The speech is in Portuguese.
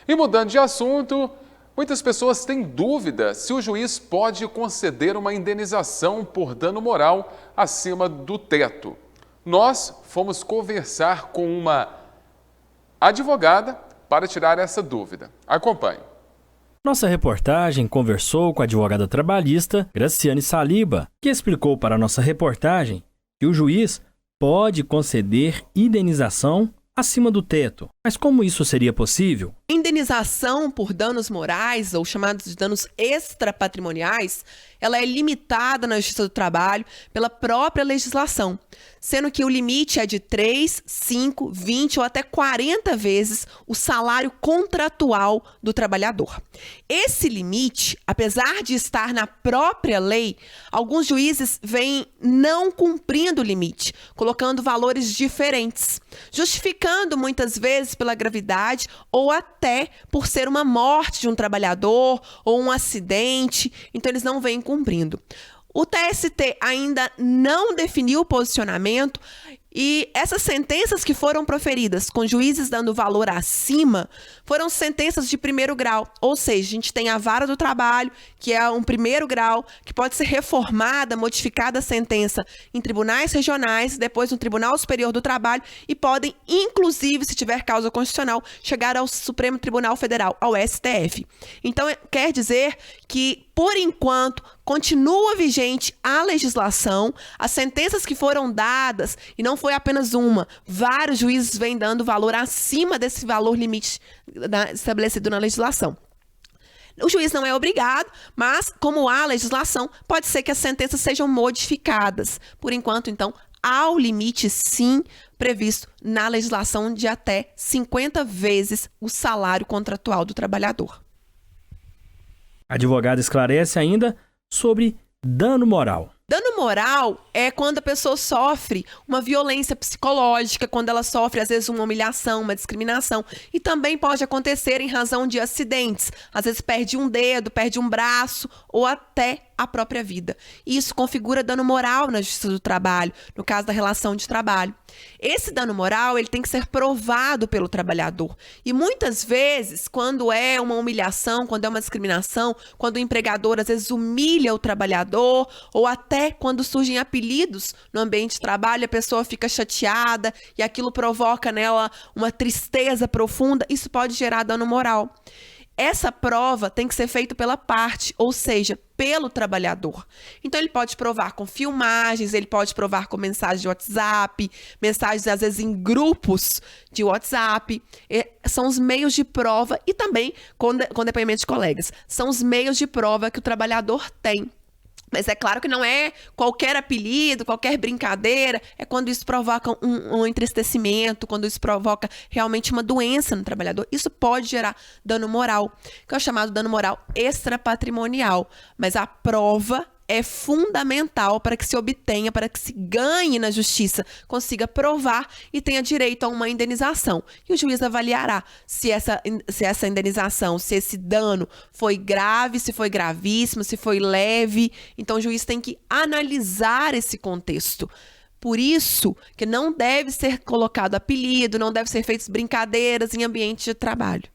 E mudando de assunto, muitas pessoas têm dúvida se o juiz pode conceder uma indenização por dano moral acima do teto. Nós fomos conversar com uma advogada para tirar essa dúvida. Acompanhe. Nossa reportagem conversou com a advogada trabalhista Graciane Saliba, que explicou para a nossa reportagem que o juiz pode conceder indenização acima do teto. Mas como isso seria possível? Indenização por danos morais, ou chamados de danos extrapatrimoniais, ela é limitada na Justiça do Trabalho pela própria legislação, sendo que o limite é de 3, 5, 20 ou até 40 vezes o salário contratual do trabalhador. Esse limite, apesar de estar na própria lei, alguns juízes vêm não cumprindo o limite, colocando valores diferentes, justificando muitas vezes pela gravidade ou até por ser uma morte de um trabalhador ou um acidente, então eles não vêm cumprindo. O TST ainda não definiu o posicionamento e essas sentenças que foram proferidas com juízes dando valor acima foram sentenças de primeiro grau, ou seja, a gente tem a vara do trabalho, que é um primeiro grau, que pode ser reformada, modificada a sentença em tribunais regionais, depois no Tribunal Superior do Trabalho e podem, inclusive, se tiver causa constitucional, chegar ao Supremo Tribunal Federal, ao STF. Então, quer dizer que, por enquanto, continua vigente a legislação, as sentenças que foram dadas, e não foi apenas uma, vários juízes vêm dando valor acima desse valor limite estabelecido na legislação. O juiz não é obrigado, mas como há legislação, pode ser que as sentenças sejam modificadas. Por enquanto, então, há o limite, sim, previsto na legislação de até 50 vezes o salário contratual do trabalhador. A advogada esclarece ainda sobre dano moral. Dano moral é quando a pessoa sofre uma violência psicológica, quando ela sofre, às vezes, uma humilhação, uma discriminação. E também pode acontecer em razão de acidentes. Às vezes perde um dedo, perde um braço ou até a própria vida. Isso configura dano moral na Justiça do Trabalho, no caso da relação de trabalho. Esse dano moral, ele tem que ser provado pelo trabalhador. E muitas vezes, quando é uma humilhação, quando é uma discriminação, quando o empregador às vezes humilha o trabalhador, ou até quando surgem apelidos no ambiente de trabalho, a pessoa fica chateada e aquilo provoca nela uma tristeza profunda, isso pode gerar dano moral. Essa prova tem que ser feita pela parte, ou seja, pelo trabalhador. Então, ele pode provar com filmagens, ele pode provar com mensagens de WhatsApp, mensagens, às vezes, em grupos de WhatsApp. São os meios de prova e também com depoimento de colegas. São os meios de prova que o trabalhador tem. Mas é claro que não é qualquer apelido, qualquer brincadeira, é quando isso provoca um entristecimento, quando isso provoca realmente uma doença no trabalhador. Isso pode gerar dano moral, que é o chamado dano moral extrapatrimonial. Mas a prova é fundamental para que se obtenha, para que se ganhe na justiça, consiga provar e tenha direito a uma indenização. E o juiz avaliará se essa indenização, se esse dano foi grave, se foi gravíssimo, se foi leve. Então o juiz tem que analisar esse contexto. Por isso que não deve ser colocado apelido, não deve ser feitas brincadeiras em ambiente de trabalho.